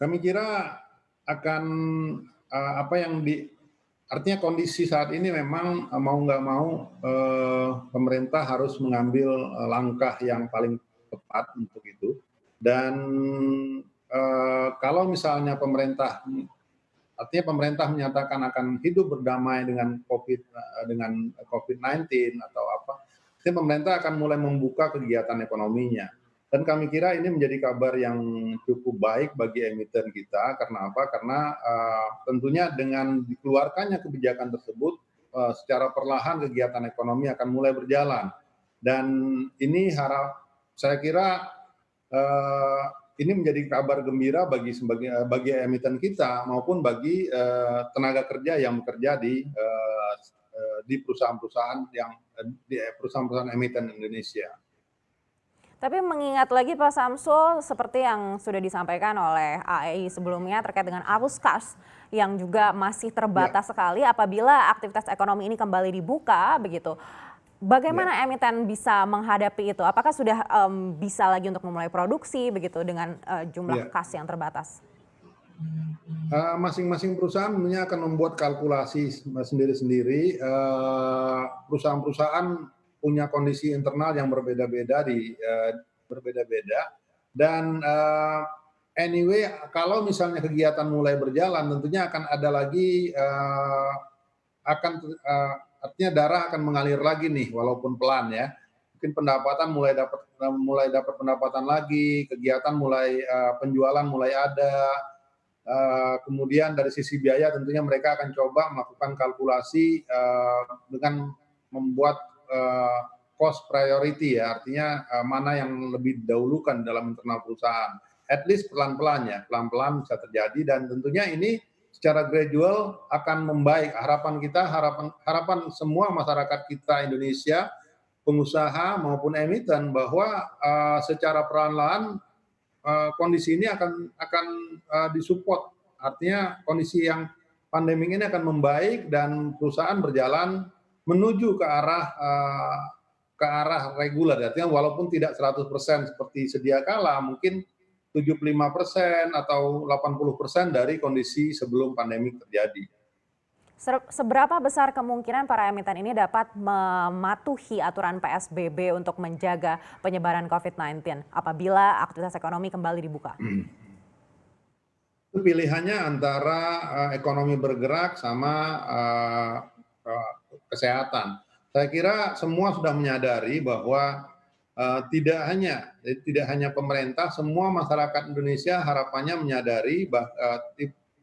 Kami kira akan, apa yang artinya kondisi saat ini memang, mau nggak mau, pemerintah harus mengambil, langkah yang paling tepat untuk itu. Dan, kalau misalnya artinya pemerintah menyatakan akan hidup berdamai dengan COVID-19 atau apa, artinya pemerintah akan mulai membuka kegiatan ekonominya. Dan kami kira ini menjadi kabar yang cukup baik bagi emiten kita, karena apa? Karena, tentunya dengan dikeluarkannya kebijakan tersebut, secara perlahan kegiatan ekonomi akan mulai berjalan. Dan ini saya kira, eee, ini menjadi kabar gembira bagi emiten kita maupun bagi, tenaga kerja yang bekerja di perusahaan-perusahaan di perusahaan-perusahaan emiten Indonesia. Tapi mengingat lagi Pak Samsul, seperti yang sudah disampaikan oleh AEI sebelumnya terkait dengan arus kas yang juga masih Ya, terbatas sekali apabila aktivitas ekonomi ini kembali dibuka begitu. ya. Bagaimana emiten bisa menghadapi itu? Apakah sudah bisa lagi untuk memulai produksi begitu dengan jumlah Iya, kas yang terbatas? masing-masing perusahaan tentunya akan membuat kalkulasi sendiri-sendiri, perusahaan-perusahaan punya kondisi internal yang berbeda-beda dan, anyway kalau misalnya kegiatan mulai berjalan tentunya akan ada lagi, akan, artinya darah akan mengalir lagi nih walaupun pelan ya. Mungkin mulai dapat pendapatan lagi, kegiatan mulai, penjualan mulai ada. Kemudian dari sisi biaya tentunya mereka akan coba melakukan kalkulasi, dengan membuat, cost priority ya, artinya, mana yang lebih didahulukan dalam internal perusahaan. At least pelan-pelan ya, pelan-pelan bisa terjadi dan tentunya ini secara gradual akan membaik. Harapan semua masyarakat kita Indonesia, pengusaha maupun emiten bahwa, secara perlahan-lahan kondisi ini akan disupport. Artinya kondisi yang pandemi ini akan membaik dan perusahaan berjalan menuju ke arah reguler. Artinya walaupun tidak 100% seperti sedia kala, mungkin 75% atau 80% dari kondisi sebelum pandemi terjadi. Seberapa besar kemungkinan para emiten ini dapat mematuhi aturan PSBB untuk menjaga penyebaran COVID-19 apabila aktivitas ekonomi kembali dibuka? Itu pilihannya antara, ekonomi bergerak sama, eee eee, kesehatan. Saya kira semua sudah menyadari bahwa, tidak hanya pemerintah, semua masyarakat Indonesia harapannya menyadari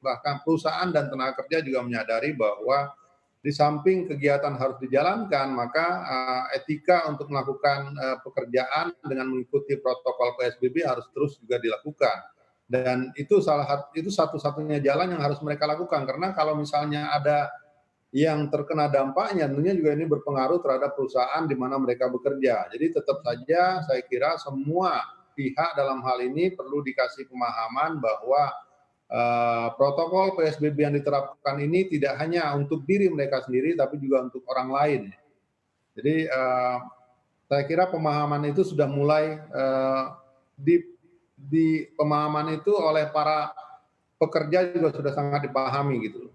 bahkan perusahaan dan tenaga kerja juga menyadari bahwa di samping kegiatan harus dijalankan, maka, etika untuk melakukan, pekerjaan dengan mengikuti protokol PSBB harus terus juga dilakukan. Dan itu satu-satunya jalan yang harus mereka lakukan, karena kalau misalnya ada yang terkena dampaknya, tentunya juga ini berpengaruh terhadap perusahaan di mana mereka bekerja. Jadi tetap saja saya kira semua pihak dalam hal ini perlu dikasih pemahaman bahwa, protokol PSBB yang diterapkan ini tidak hanya untuk diri mereka sendiri, tapi juga untuk orang lain. Jadi, saya kira pemahaman itu sudah mulai, di pemahaman itu oleh para pekerja juga sudah sangat dipahami gitu loh.